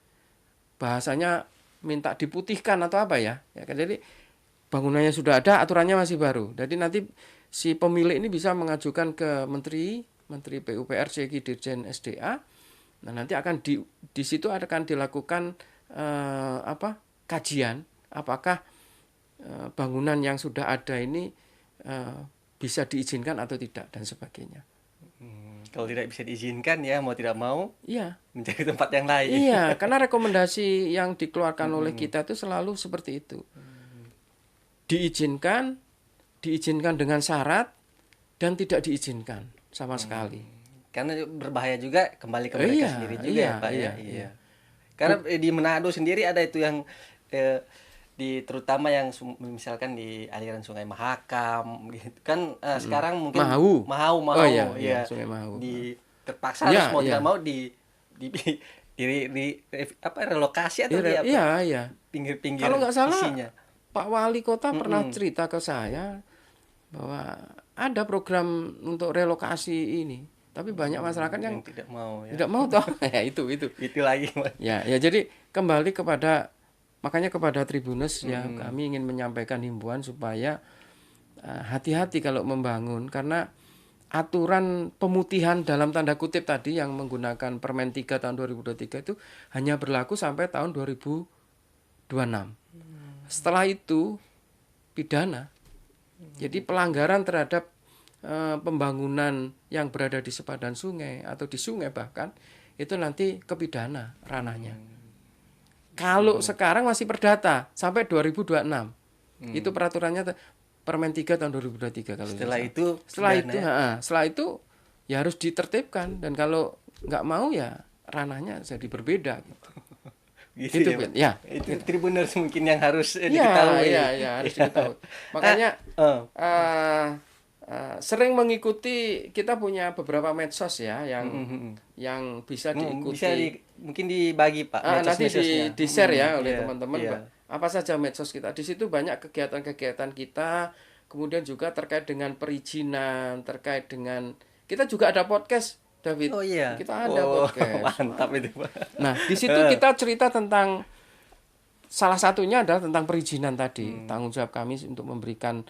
Bahasanya minta diputihkan atau apa ya. Jadi bangunannya sudah ada, aturannya masih baru. Jadi nanti si pemilik ini bisa mengajukan ke Menteri PUPR, Sehi Dirjen SDA. Nah, nanti akan di situ akan dilakukan kajian apakah bangunan yang sudah ada ini bisa diizinkan atau tidak dan sebagainya. Kalau tidak bisa diizinkan ya mau tidak mau mencari tempat yang lain. Iya, karena rekomendasi yang dikeluarkan oleh kita itu selalu seperti itu. Diizinkan dengan syarat dan tidak diizinkan sama sekali. Karena berbahaya juga kembali ke mereka sendiri juga ya Pak. Iya. Karena di Manado sendiri ada itu yang terutama yang misalkan di aliran Sungai Mahakam gitu kan sekarang mungkin Mahau iya, Sungai Mahau terpaksa harus mau tidak mau di relokasi atau pinggir-pinggir kalau nggak salah isinya. Pak Wali Kota pernah cerita ke saya bahwa ada program untuk relokasi ini, tapi banyak masyarakat yang tidak mau toh. Ya itu lagi ya jadi kembali makanya kepada Tribuners ya kami ingin menyampaikan himbauan supaya hati-hati kalau membangun, karena aturan pemutihan dalam tanda kutip tadi yang menggunakan Permen 3 tahun 2023 itu hanya berlaku sampai tahun 2026. Setelah itu pidana. Jadi pelanggaran terhadap pembangunan yang berada di sepadan sungai atau di sungai bahkan itu nanti kepidana ranahnya. Kalau sekarang masih perdata sampai 2026. Itu peraturannya Permen 3 tahun 2023 kalau Setelah tidak itu salah. pidana. Setelah itu ya harus ditertibkan, dan kalau nggak mau ya ranahnya jadi berbeda gitu. Gitu Itu ya, Pak. ya. Itu Tribuners mungkin yang harus Ya, diketahui. ya harus diketahui. Makanya Oh. sering mengikuti, kita punya beberapa medsos ya yang bisa diikuti. Mungkin dibagi Pak Nanti medsos-medsosnya. di share ya oleh Iya, teman-teman, iya. apa saja medsos kita. Di situ banyak kegiatan-kegiatan kita, kemudian juga terkait dengan perizinan, terkait dengan, kita juga ada podcast, David. Oh iya. Kita ada podcast. Mantap itu Pak. Nah, di situ kita cerita tentang, salah satunya adalah tentang perizinan tadi. Tanggung jawab kami untuk memberikan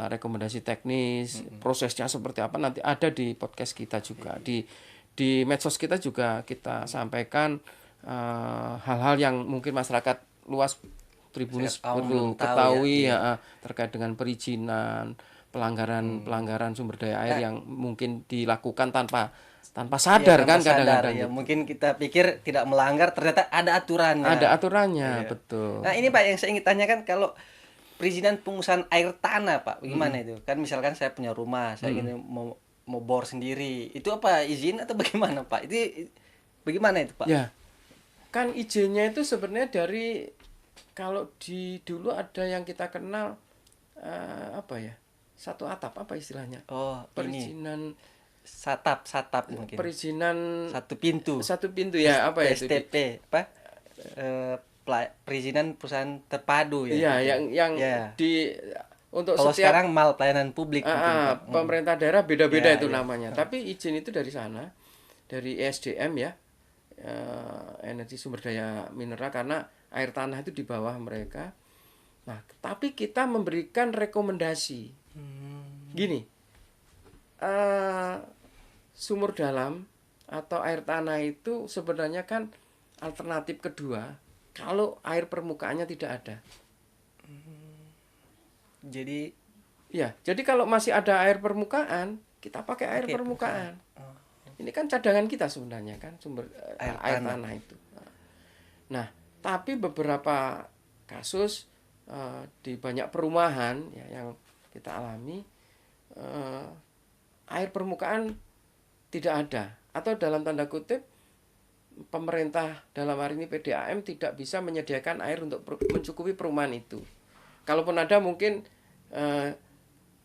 rekomendasi teknis, prosesnya seperti apa, nanti ada di podcast kita juga. Di medsos kita juga kita sampaikan hal-hal yang mungkin masyarakat luas Tribunus perlu ketahui ya, terkait dengan perizinan, pelanggaran sumber daya air yang mungkin dilakukan tanpa sadar, kan kadang-kadang. Ya, mungkin kita pikir tidak melanggar, ternyata ada aturannya. Ada aturannya, betul. Nah, ini Pak yang saya ingin tanyakan, kalau perizinan pengusahaan air tanah Pak, bagaimana itu? Kan misalkan saya punya rumah, saya ingin mau bor sendiri, itu apa izin atau bagaimana Pak? Itu bagaimana itu Pak? Ya, kan izinnya itu sebenarnya dari, kalau dulu ada yang kita kenal apa ya, satu atap, apa istilahnya? Oh, perizinan satap mungkin. Perizinan satu pintu ya, apa ya itu? STP apa? Perizinan perusahaan terpadu ya. Iya, yang untuk kalau setiap, sekarang mal pelayanan publik pemerintah daerah beda-beda itu namanya. Tapi izin itu dari sana, dari ESDM ya, energi sumber daya mineral, karena air tanah itu di bawah mereka. Nah, tapi kita memberikan rekomendasi. Gini, sumur dalam atau air tanah itu sebenarnya kan alternatif kedua kalau air permukaannya tidak ada. Jadi kalau masih ada air permukaan, kita pakai air permukaan. Ini kan cadangan kita sebenarnya kan, sumber air tanah itu. Nah, tapi beberapa kasus di banyak perumahan ya, yang kita alami, air permukaan tidak ada, atau dalam tanda kutip pemerintah, dalam hari ini PDAM, tidak bisa menyediakan air untuk mencukupi perumahan itu. Kalaupun ada mungkin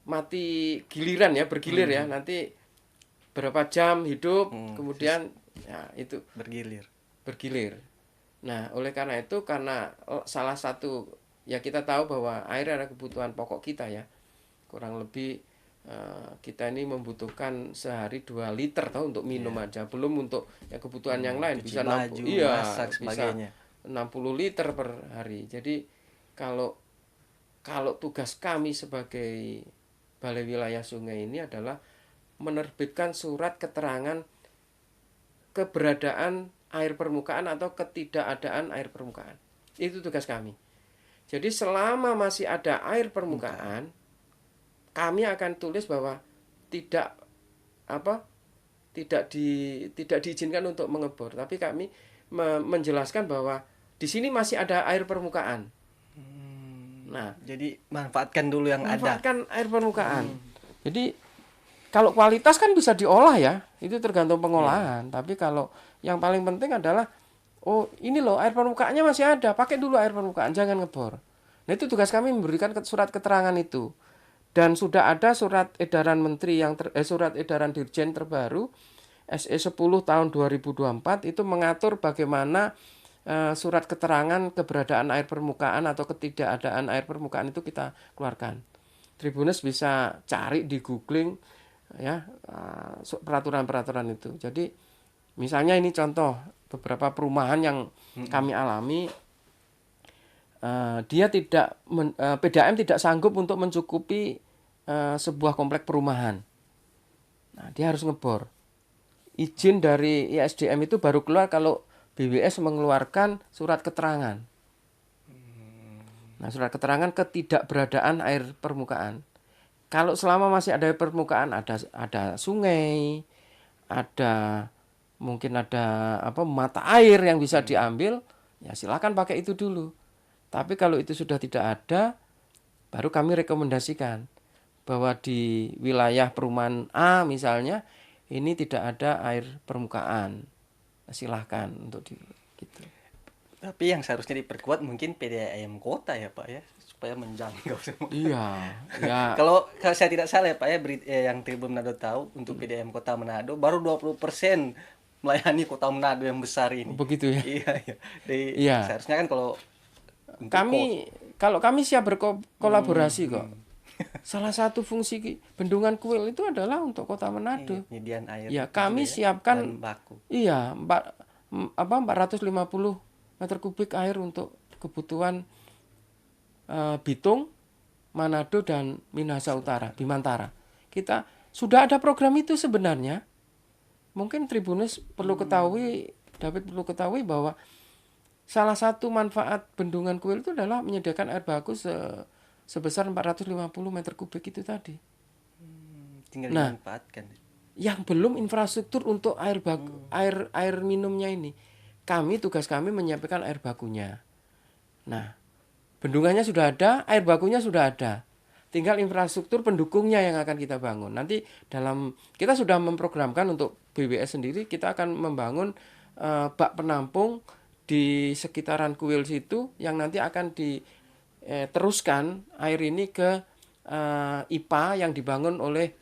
mati giliran ya, bergilir ya, nanti berapa jam hidup, kemudian ya itu bergilir. Nah, oleh karena itu, karena salah satu ya, kita tahu bahwa air adalah kebutuhan pokok kita ya, kurang lebih kita ini membutuhkan sehari 2 liter tahu untuk minum aja, belum untuk ya kebutuhan yang lain, bisa 60, bisa 60 liter per hari. Jadi kalau tugas kami sebagai Balai Wilayah Sungai ini adalah menerbitkan surat keterangan keberadaan air permukaan atau ketidakadaan air permukaan. Itu tugas kami. Jadi selama masih ada air permukaan, kami akan tulis bahwa tidak diizinkan untuk mengebor, tapi kami menjelaskan bahwa di sini masih ada air permukaan. Nah, jadi manfaatkan dulu yang ada. Manfaatkan air permukaan. Jadi kalau kualitas kan bisa diolah ya, itu tergantung pengolahan. Tapi kalau yang paling penting adalah, oh ini loh air permukaannya masih ada, pakai dulu air permukaan, jangan ngebor. Nah, itu tugas kami memberikan surat keterangan itu. Dan sudah ada surat edaran menteri surat edaran Dirjen terbaru SE 10 tahun 2024 itu mengatur bagaimana surat keterangan keberadaan air permukaan atau ketidakadaan air permukaan itu kita keluarkan. Tribuners bisa cari di googling ya, peraturan-peraturan itu. Jadi misalnya ini contoh beberapa perumahan yang kami alami, dia PDAM tidak sanggup untuk mencukupi sebuah komplek perumahan. Nah, dia harus ngebor. Izin dari ISDM itu baru keluar kalau BWS mengeluarkan surat keterangan. Nah, surat keterangan ketidakberadaan air permukaan. Kalau selama masih ada air permukaan, ada sungai, ada mungkin ada mata air yang bisa diambil, ya silakan pakai itu dulu. Tapi kalau itu sudah tidak ada, baru kami rekomendasikan bahwa di wilayah perumahan A misalnya ini tidak ada air permukaan. Silahkan untuk gitu. Tapi yang seharusnya diperkuat mungkin PDAM kota ya Pak ya, supaya menjangkau semua. Iya, ya Kalau saya tidak salah ya Pak ya, yang Tribun Manado tahu untuk PDAM Kota Manado baru 20% melayani Kota Manado yang besar ini. begitu ya. Iya, iya. Iya, Seharusnya kan kalau untuk kalau kami siap berkolaborasi kok. Salah satu fungsi bendungan kuil itu adalah untuk Kota Manado. penyediaan air Ya, itu kami juga ya, siapkan dan baku. iya 450 meter kubik air untuk kebutuhan Bitung, Manado dan Minahasa Utara, Bimantara. Kita sudah ada program itu sebenarnya. Mungkin Tribunus perlu ketahui, David perlu ketahui bahwa salah satu manfaat bendungan kuil itu adalah menyediakan air baku sebesar 450 meter kubik itu tadi. Tinggal Nah, dimanfaatkan. yang belum infrastruktur untuk air baku, air minumnya ini. Tugas kami menyiapkan air bakunya. Nah, bendungannya sudah ada, air bakunya sudah ada. Tinggal infrastruktur pendukungnya yang akan kita bangun. Nanti kita sudah memprogramkan untuk BWS sendiri, kita akan membangun bak penampung di sekitaran kuil situ yang nanti akan diteruskan air ini ke IPA yang dibangun oleh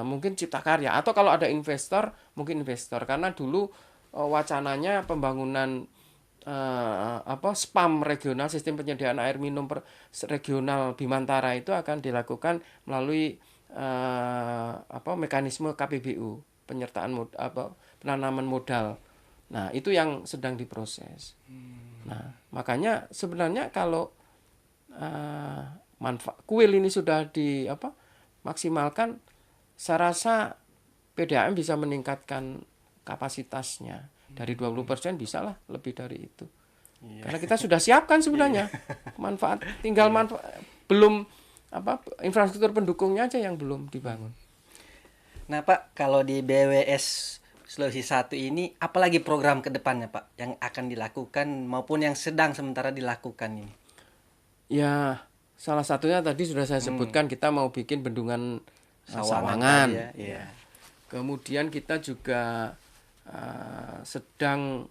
mungkin Cipta Karya, atau kalau ada investor mungkin investor, karena dulu wacananya pembangunan SPAM regional, sistem penyediaan air minum regional Bimantara itu akan dilakukan melalui mekanisme KPBU, penyertaan penanaman modal. Nah, itu yang sedang diproses. Nah, makanya sebenarnya kalau manfaat kuil ini sudah maksimalkan, saya rasa PDAM bisa meningkatkan kapasitasnya dari 20% bisa lah lebih dari itu. Iya. Karena kita sudah siapkan sebenarnya tinggal belum infrastruktur pendukungnya aja yang belum dibangun. Nah Pak, kalau di BWS Sulawesi 1 ini apalagi program ke depannya Pak yang akan dilakukan maupun yang sedang sementara dilakukan ini? Ya, salah satunya tadi sudah saya sebutkan, kita mau bikin bendungan Sawangan. Ya. Kemudian kita juga sedang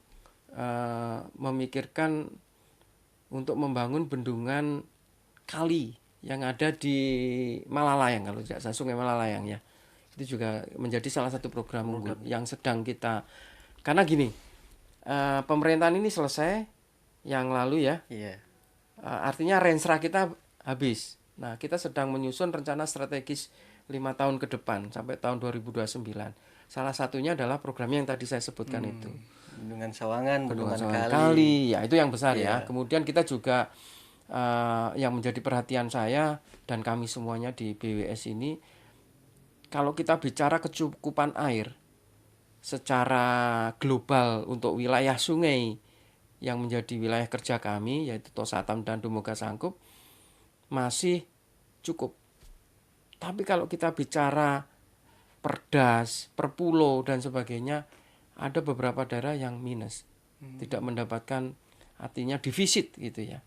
memikirkan untuk membangun bendungan kali yang ada di Malalayang, kalau tidak salah Sungai Malalayang ya. Itu juga menjadi salah satu program yang sedang kita, karena gini, pemerintahan ini selesai yang lalu ya. Iya. Artinya rensra kita habis. Nah, kita sedang menyusun rencana strategis 5 tahun ke depan sampai tahun 2029. Salah satunya adalah program yang tadi saya sebutkan itu. Bendungan Sawangan, bendungan kali. Ya, itu yang besar ya. Kemudian kita juga yang menjadi perhatian saya dan kami semuanya di BWS ini, kalau kita bicara kecukupan air secara global untuk wilayah sungai yang menjadi wilayah kerja kami, yaitu Tosatam dan Dumoga Sangkup, masih cukup. Tapi kalau kita bicara perdas, per pulau dan sebagainya, ada beberapa daerah yang minus, tidak mendapatkan, artinya defisit gitu ya,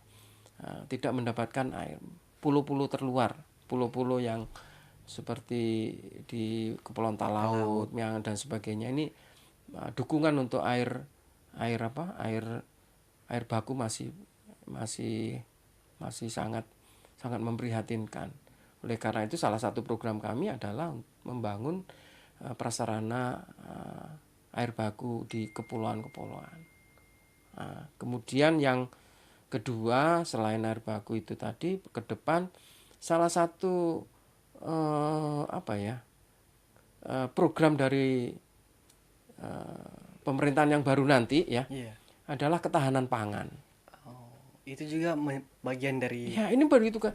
tidak mendapatkan air. Pulau-pulau terluar, pulau-pulau yang seperti di Kepulauan Talaut dan sebagainya, ini dukungan untuk air baku masih sangat memprihatinkan. Oleh karena itu salah satu program kami adalah membangun prasarana air baku di kepulauan-kepulauan. Kemudian yang kedua, selain air baku itu tadi, ke depan salah satu program dari pemerintahan yang baru nanti ya, adalah ketahanan pangan. Itu juga bagian dari. Ya, ini baru itu kan.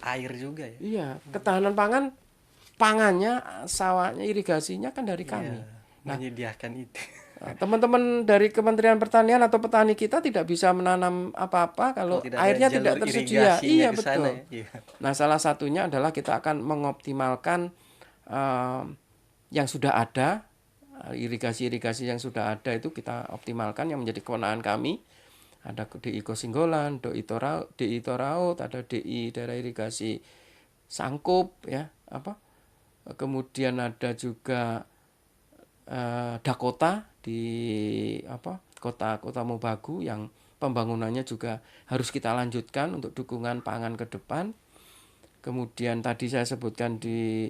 Air juga ya. Iya, ketahanan pangannya, sawahnya, irigasinya kan dari kami. Menyediakan itu. Teman-teman dari Kementerian Pertanian atau petani kita tidak bisa menanam apa-apa kalau airnya tidak tersedia. Iya, betul. Ya. Nah, salah satunya adalah kita akan mengoptimalkan yang sudah ada irigasi-irigasi yang sudah ada itu kita optimalkan yang menjadi kewenangan kami. Ada DI Kosinggolan, DI Toraut, ada DI daerah irigasi Sangkup ya, kemudian ada juga Dakota di kota Mobagu yang pembangunannya juga harus kita lanjutkan untuk dukungan pangan ke depan. Kemudian tadi saya sebutkan di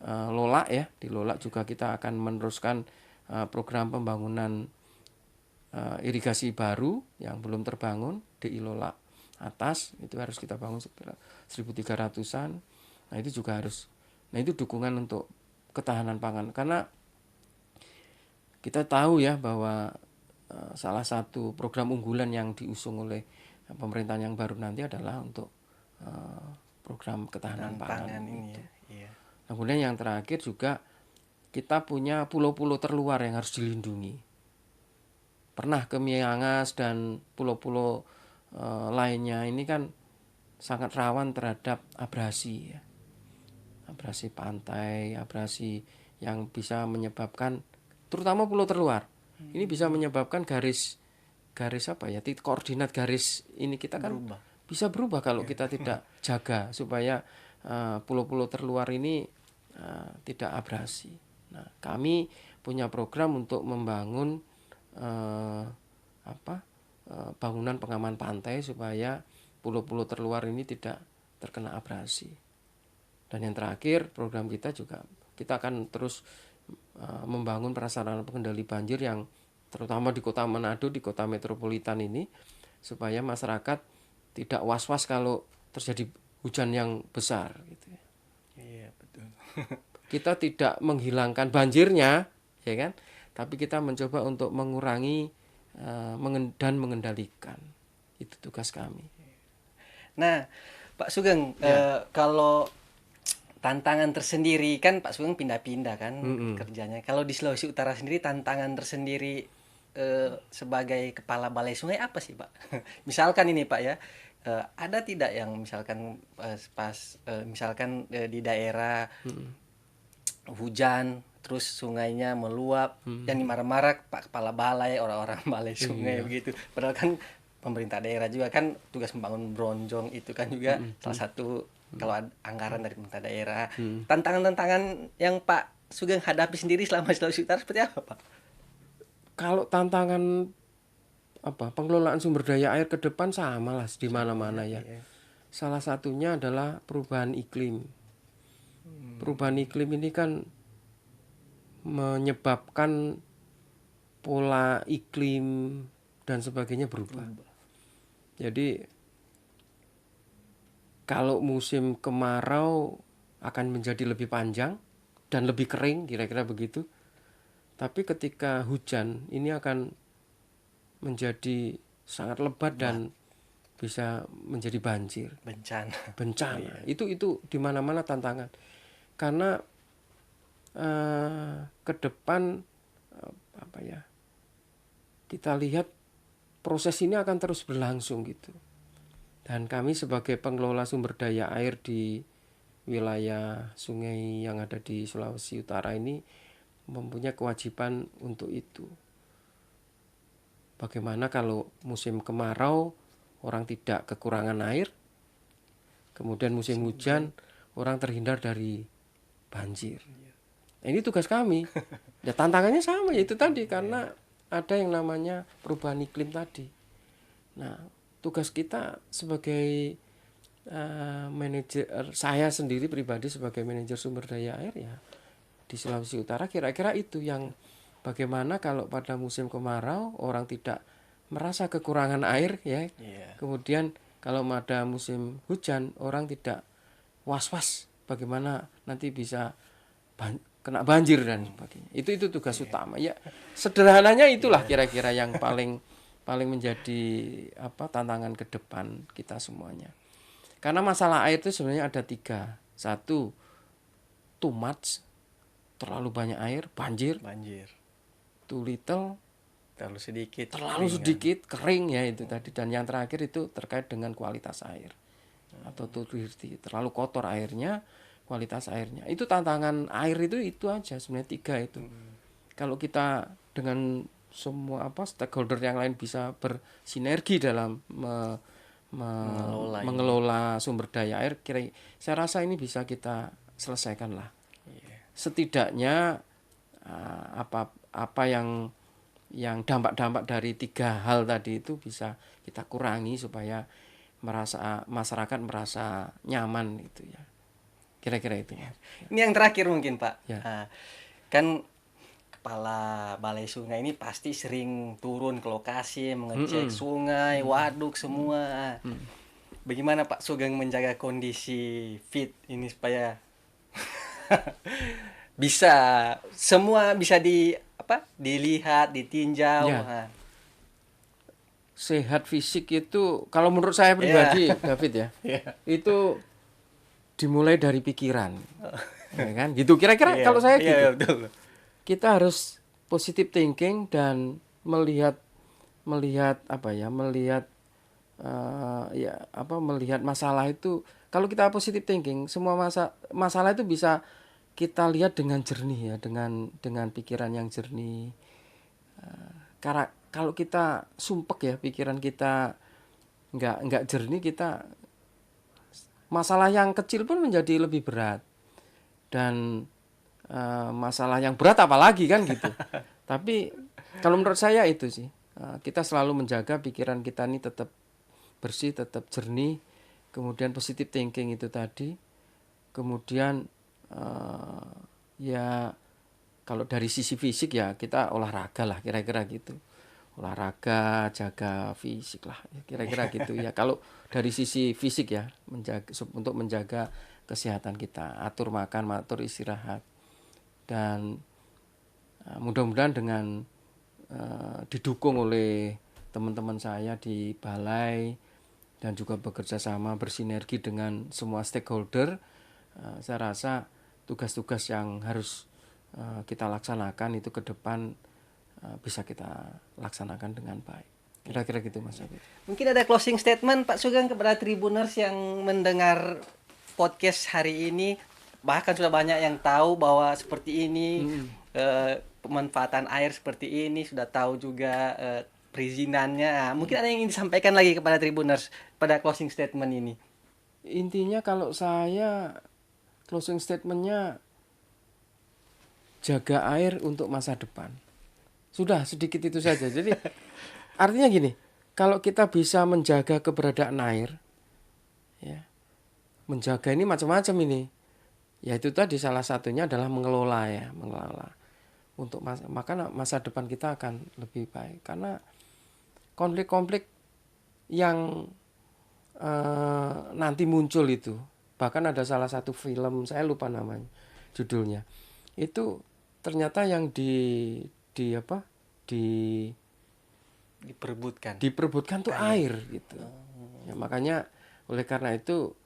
Lolak ya, di Lolak juga kita akan meneruskan program pembangunan irigasi baru yang belum terbangun di Lolak atas, itu harus kita bangun 1.300-an. Nah itu juga harus, nah itu dukungan untuk ketahanan pangan, karena kita tahu ya bahwa salah satu program unggulan yang diusung oleh pemerintahan yang baru nanti adalah untuk program ketahanan pangan ini itu. ya. Iya. Nah, kemudian yang terakhir juga kita punya pulau-pulau terluar yang harus dilindungi. Pernah ke Miangas dan pulau-pulau lainnya ini kan sangat rawan terhadap abrasi ya. Abrasi pantai, abrasi yang bisa menyebabkan, terutama pulau terluar, ini bisa menyebabkan garis titik koordinat garis ini kita kan bisa berubah kalau kita tidak jaga supaya pulau-pulau terluar ini tidak abrasi. Nah, kami punya program untuk membangun bangunan pengaman pantai supaya pulau-pulau terluar ini tidak terkena abrasi. Dan yang terakhir, program kita juga, kita akan terus membangun prasarana pengendali banjir yang terutama di kota Manado, di kota metropolitan ini, supaya masyarakat tidak was-was kalau terjadi hujan yang besar gitu ya. Iya, betul. Kita tidak menghilangkan banjirnya, ya kan? Tapi kita mencoba untuk mengurangi dan mengendalikan. Itu tugas kami. Nah, Pak Sugeng, kalau tantangan tersendiri kan Pak Sugeng pindah-pindah kan kerjanya. Kalau di Sulawesi Utara sendiri tantangan tersendiri sebagai kepala balai sungai apa sih Pak? Misalkan ini Pak ya, ada tidak yang misalkan misalkan di daerah hujan terus sungainya meluap yang dimarah-marah Pak Kepala Balai, orang-orang balai sungai begitu. Padahal kan pemerintah daerah juga kan tugas membangun bronjong itu kan juga salah satu kalau anggaran dari pemerintah daerah. Tantangan-tantangan yang Pak Sugeng hadapi sendiri selama Sulawesi Utara seperti apa Pak? Kalau tantangan pengelolaan sumber daya air ke depan sama lah di mana-mana ya. Salah satunya adalah perubahan iklim. Perubahan iklim ini kan menyebabkan pola iklim dan sebagainya berubah. Jadi kalau musim kemarau akan menjadi lebih panjang dan lebih kering, kira-kira begitu. Tapi ketika hujan ini akan menjadi sangat lebat dan bisa menjadi banjir, bencana. Itu di mana-mana tantangan. Karena ke depan kita lihat proses ini akan terus berlangsung gitu. Dan kami sebagai pengelola sumber daya air di wilayah sungai yang ada di Sulawesi Utara ini mempunyai kewajiban untuk itu. Bagaimana kalau musim kemarau orang tidak kekurangan air, kemudian musim hujan orang terhindar dari banjir. Nah, ini tugas kami. Ya tantangannya sama yaitu tadi karena ada yang namanya perubahan iklim tadi. Nah, tugas kita sebagai manajer, saya sendiri pribadi sebagai manajer sumber daya air ya di Sulawesi Utara kira-kira itu yang bagaimana kalau pada musim kemarau orang tidak merasa kekurangan air ya. Kemudian kalau pada musim hujan orang tidak was-was bagaimana nanti bisa kena banjir dan sebagainya. Itu tugas utama. Ya sederhananya itulah kira-kira yang paling menjadi tantangan ke depan kita semuanya. Karena masalah air itu sebenarnya ada 3. 1, too much, terlalu banyak air, banjir. Too little, terlalu sedikit, kering ya itu tadi. Dan yang terakhir itu terkait dengan kualitas air. Atau too dirty, terlalu kotor airnya, kualitas airnya. Itu tantangan air itu aja sebenarnya 3 itu. kalau kita dengan semua stakeholder yang lain bisa bersinergi dalam mengelola sumber daya air, saya rasa ini bisa kita selesaikan lah. Setidaknya apa yang dampak-dampak dari 3 hal tadi itu bisa kita kurangi supaya masyarakat merasa nyaman gitu ya. Kira-kira itu. Ini yang terakhir mungkin Pak. Ya. Kan kepala balai sungai ini pasti sering turun ke lokasi mengecek sungai, waduk semua. Bagaimana Pak Sugeng menjaga kondisi fit ini supaya bisa semua bisa dilihat, ditinjau. Ya. Sehat fisik itu kalau menurut saya pribadi, David ya, itu dimulai dari pikiran, ya kan? Gitu kira-kira kalau saya gitu. Betul. Kita harus positive thinking dan melihat melihat masalah itu. Kalau kita positive thinking, semua masalah itu bisa kita lihat dengan jernih ya, dengan pikiran yang jernih. Karena kalau kita sumpek ya, pikiran kita nggak jernih, kita masalah yang kecil pun menjadi lebih berat, dan masalah yang berat apalagi kan gitu. Tapi kalau menurut saya itu sih, kita selalu menjaga pikiran kita ini tetap bersih, tetap jernih, kemudian positive thinking itu tadi, kemudian ya kalau dari sisi fisik ya kita olahraga lah, kira-kira gitu. Olahraga, jaga fisik lah, kira-kira gitu ya. Kalau dari sisi fisik ya, untuk menjaga kesehatan kita, atur makan, atur istirahat, dan mudah-mudahan dengan didukung oleh teman-teman saya di balai dan juga bekerja sama bersinergi dengan semua stakeholder, saya rasa tugas-tugas yang harus kita laksanakan itu ke depan bisa kita laksanakan dengan baik. Kira-kira gitu Mas Abid. Mungkin ada closing statement Pak Sugeng kepada Tribuners yang mendengar podcast hari ini, bahkan sudah banyak yang tahu bahwa seperti ini pemanfaatan air seperti ini, sudah tahu juga perizinannya. Mungkin ada yang ingin disampaikan lagi kepada Tribuners pada closing statement ini. Intinya kalau saya closing statementnya jaga air untuk masa depan. Sudah sedikit itu saja. Jadi artinya gini, kalau kita bisa menjaga keberadaan air, ya, menjaga ini macam-macam ini. Ya itu tadi salah satunya adalah mengelola. Untuk masa depan kita akan lebih baik. Karena konflik-konflik yang nanti muncul itu, bahkan ada salah satu film, saya lupa namanya, judulnya. Itu ternyata yang diperebutkan tuh air gitu. Ya, makanya oleh karena itu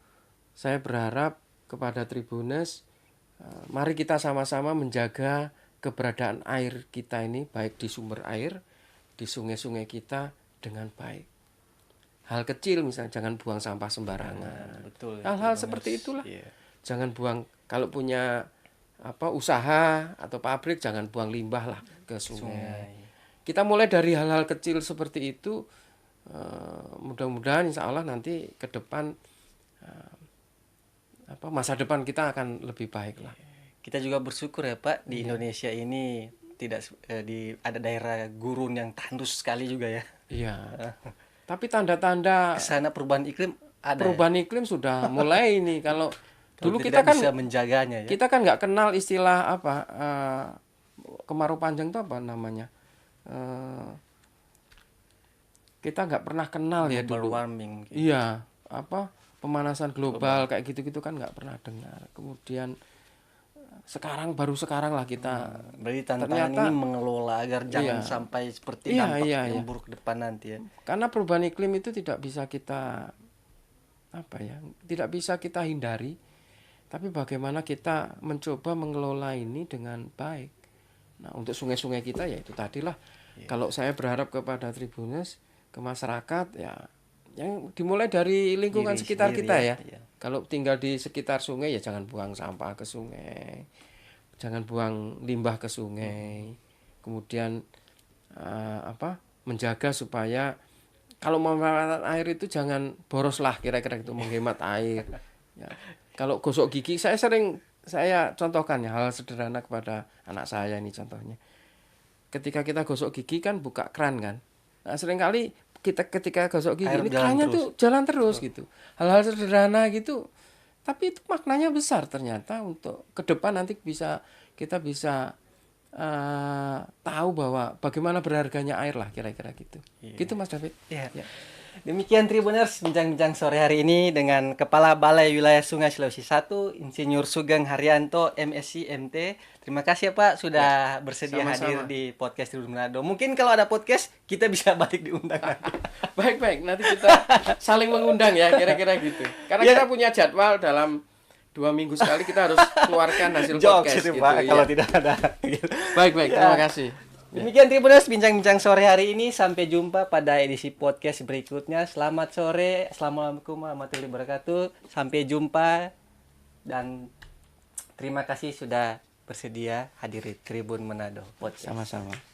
saya berharap kepada Tribuners, mari kita sama-sama menjaga keberadaan air kita ini, baik di sumber air, di sungai-sungai kita dengan baik. Hal kecil misalnya jangan buang sampah sembarangan. Betul. Hal-hal seperti itulah. Jangan buang, kalau punya usaha atau pabrik, jangan buang limbah lah ke sungai. Kita mulai dari hal-hal kecil seperti itu, mudah-mudahan insya Allah nanti ke depan masa depan kita akan lebih baik lah. Kita juga bersyukur ya Pak, di Indonesia ini tidak ada daerah gurun yang tandus sekali juga ya. Iya. Tapi tanda-tanda kesana perubahan iklim ada. Perubahan iklim sudah mulai ini. Kalau dulu kita kan bisa menjaganya ya. Kita kan nggak kenal istilah kemarau panjang itu apa namanya. Kita nggak pernah kenal ya dulu. Warming. Iya, pemanasan global kayak gitu-gitu kan nggak pernah dengar. Kemudian baru sekarang lah kita. Berarti tantangan ini mengelola agar jangan sampai seperti dampak yang buruk ke depan nanti ya. Karena perubahan iklim itu tidak bisa kita tidak bisa kita hindari. Tapi bagaimana kita mencoba mengelola ini dengan baik. Nah, untuk sungai-sungai kita ya itu tadilah. Kalau saya berharap kepada Tribuners, ke masyarakat ya, yang dimulai dari lingkungan sekitar kita ya. Kalau tinggal di sekitar sungai ya jangan buang sampah ke sungai, jangan buang limbah ke sungai. kemudian menjaga supaya kalau memanfaatkan air itu jangan boros lah, kira-kira gitu, menghemat air. Ya. Kalau gosok gigi, saya contohkan ya hal sederhana kepada anak saya ini contohnya. Ketika kita gosok gigi kan buka keran kan. Nah, seringkali kita ketika gosok gigi Air ini jalan kerannya terus. tuh jalan terus gitu. Hal-hal sederhana gitu. Tapi itu maknanya besar ternyata untuk ke depan nanti kita bisa tahu bahwa bagaimana berharganya air lah, kira-kira gitu. Gitu Mas David. Iya. Ya. Demikian Tribuners bincang-bincang sore hari ini dengan Kepala Balai Wilayah Sungai Sulawesi 1, Insinyur Sugeng Haryanto, MSc, MT. Terima kasih ya Pak sudah bersedia sama-sama. hadir di podcast Tribun Manado. Mungkin kalau ada podcast kita bisa balik diundang nanti. Baik, nanti kita saling mengundang ya, kira-kira gitu. Karena Ya. kita punya jadwal dalam 2 minggu sekali kita harus keluarkan hasil Jokes podcast itu gitu. Pak Iya. kalau tidak ada. Baik, Ya. terima kasih. Demikian Tribuners bincang-bincang sore hari ini. Sampai jumpa pada edisi podcast berikutnya. Selamat sore. Assalamualaikum warahmatullahi wabarakatuh. Sampai jumpa dan terima kasih sudah bersedia hadir di Tribun Manado Podcast. Sama-sama.